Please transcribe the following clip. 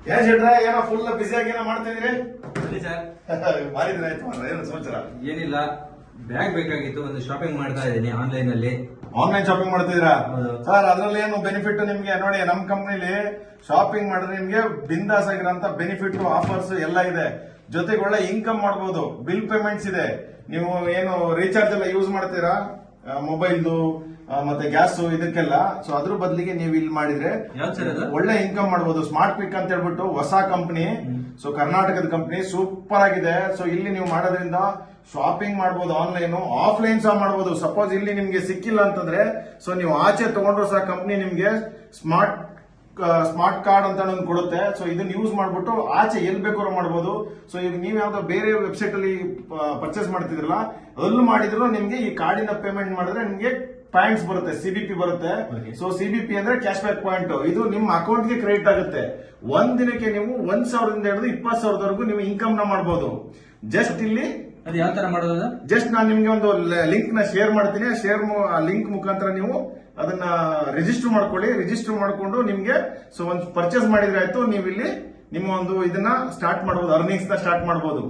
ಏನ್ ಶೆಟ್ರ ಏನೋ ಫುಲ್ ಬಿಸಿ ಆಗಿ ಏನೋ ಮಾಡ್ತಿದ್ರಿ? ಸರ್ ಮಾಡಿದ್ರೆ ಆಯ್ತು ಮಾರ್ರೆ, ಏನು ಸಮಾಚಾರ? ಏನಿಲ್ಲ, ಬ್ಯಾಗ್ ಬೇಕಾಗಿತ್ತು, ಒಂದು ಶಾಪಿಂಗ್ ಮಾಡ್ತಾ ಇದ್ದೀನಿ ಆನ್ಲೈನ್ ಅಲ್ಲಿ. ಆನ್ಲೈನ್ ಶಾಪಿಂಗ್ ಮಾಡ್ತಿದ್ದೀರಾ? ಹೌದು. ಸರ್ ಅದ್ರಲ್ಲಿ ಏನು ಬೆನಿಫಿಟ್ ನಿಮ್ಗೆ ನೋಡಿ, ನಮ್ ಕಂಪ್ನಿಲಿ ಶಾಪಿಂಗ್ ಮಾಡಿದ್ರೆ ನಿಮ್ಗೆ ಬಿಂದಾಸ್ ಆಗಿರೋಂತ ಬೆನಿಫಿಟ್ ಆಫರ್ಸ್ ಎಲ್ಲ ಇದೆ. ಜೊತೆಗೆ ಒಳ್ಳೆ ಇನ್ಕಮ್ ಮಾಡಬಹುದು, ಬಿಲ್ ಪೇಮೆಂಟ್ಸ್ ಇದೆ. ನೀವು ಏನು ರೀಚಾರ್ಜ್ ಎಲ್ಲ ಯೂಸ್ ಮಾಡ್ತೀರಾ ಮೊಬೈಲ್ದು ಮತ್ತೆ ಗ್ಯಾಸ್ ಇದಕ್ಕೆಲ್ಲ, ಸೊ ಅದ್ರ ಬದಲಿಗೆ ನೀವು ಇಲ್ಲಿ ಮಾಡಿದ್ರೆ ಯಾವ್ದು ಸರ್ ಅದು? ಒಳ್ಳೆ ಇನ್ಕಮ್ ಮಾಡಬಹುದು. ಸ್ಮಾರ್ಟ್ ಪಿಕ್ ಅಂತ ಹೇಳ್ಬಿಟ್ಟು ಹೊಸ ಕಂಪನಿ, ಸೊ ಕರ್ನಾಟಕದ ಕಂಪನಿ, ಸೂಪರ್ ಆಗಿದೆ. ಸೊ ಇಲ್ಲಿ ನೀವು ಮಾಡೋದ್ರಿಂದ ಶಾಪಿಂಗ್ ಮಾಡಬಹುದು, ಆನ್ಲೈನ್ ಆಫ್ಲೈನ್ ಸಹ ಮಾಡಬಹುದು. ಸಪೋಸ್ ಇಲ್ಲಿ ನಿಮ್ಗೆ ಸಿಕ್ಕಿಲ್ಲ ಅಂತಂದ್ರೆ, ಸೊ ನೀವು ಆಚೆ ತಗೊಂಡ್ರು ಸಹ ಕಂಪನಿ ನಿಮ್ಗೆ ಸ್ಮಾರ್ಟ್ ಕಾರ್ಡ್ ಅಂತ ಒಂದು ಕೊಡುತ್ತೆ. ಸೊ ಇದನ್ನ ಯೂಸ್ ಮಾಡ್ಬಿಟ್ಟು ಆಚೆ ಎಲ್ಲಿ ಬೇಕಾದ್ರೂ ಮಾಡಬಹುದು. ಸೊ ಈಗ ನೀವ್ ಯಾವ್ದೋ ಬೇರೆ ವೆಬ್ಸೈಟ್ ಅಲ್ಲಿ ಪರ್ಚೇಸ್ ಮಾಡ್ತಿದ್ರಲ್ಲ, ಅಲ್ಲೂ ಮಾಡಿದ್ರು ನಿಮ್ಗೆ ಈ ಕಾರ್ಡಿನ ಪೇಮೆಂಟ್ ಮಾಡಿದ್ರೆ ನಿಮ್ಗೆ ಪಾಯಿಂಟ್ಸ್ ಬರುತ್ತೆ, ಸಿಬಿಪಿ ಬರುತ್ತೆ. ಸೊ ಸಿಬಿಪಿ ಅಂದ್ರೆ ಕ್ಯಾಶ್ ಬ್ಯಾಕ್ ಪಾಯಿಂಟ್. ಇದು ನಿಮ್ಮ ಅಕೌಂಟ್ಗೆ ಕ್ರೆಡಿಟ್ ಆಗುತ್ತೆ. ಒಂದ್ ದಿನಕ್ಕೆ ನೀವು 1,000 ಹಿಡಿದು 20,000 ನೀವು ಇನ್ಕಮ್ ನ ಮಾಡಬಹುದು. ಜಸ್ಟ್ ಇಲ್ಲಿ ಅದು ಯಾವ ತರ ಮಾಡೋದು? ಜಸ್ಟ್ ನಾನು ನಿಮ್ಗೆ ಒಂದು ಲಿಂಕ್ ನ ಶೇರ್ ಮಾಡ್ತೀನಿ. ಆ ಲಿಂಕ್ ಮುಖಾಂತರ ನೀವು ಅದನ್ನ ರಿಜಿಸ್ಟರ್ ಮಾಡ್ಕೊಳ್ಳಿ. ರಿಜಿಸ್ಟರ್ ಮಾಡ್ಕೊಂಡು ನಿಮ್ಗೆ ಸೊ ಒಂದು ಪರ್ಚೇಸ್ ಮಾಡಿದ್ರೆ ಆಯ್ತು, ನೀವು ಇಲ್ಲಿ ನಿಮ್ಮ ಒಂದು ಇದನ್ನ ಸ್ಟಾರ್ಟ್ ಮಾಡಬಹುದು, ಅರ್ನಿಂಗ್ಸ್ ನ ಸ್ಟಾರ್ಟ್ ಮಾಡಬಹುದು.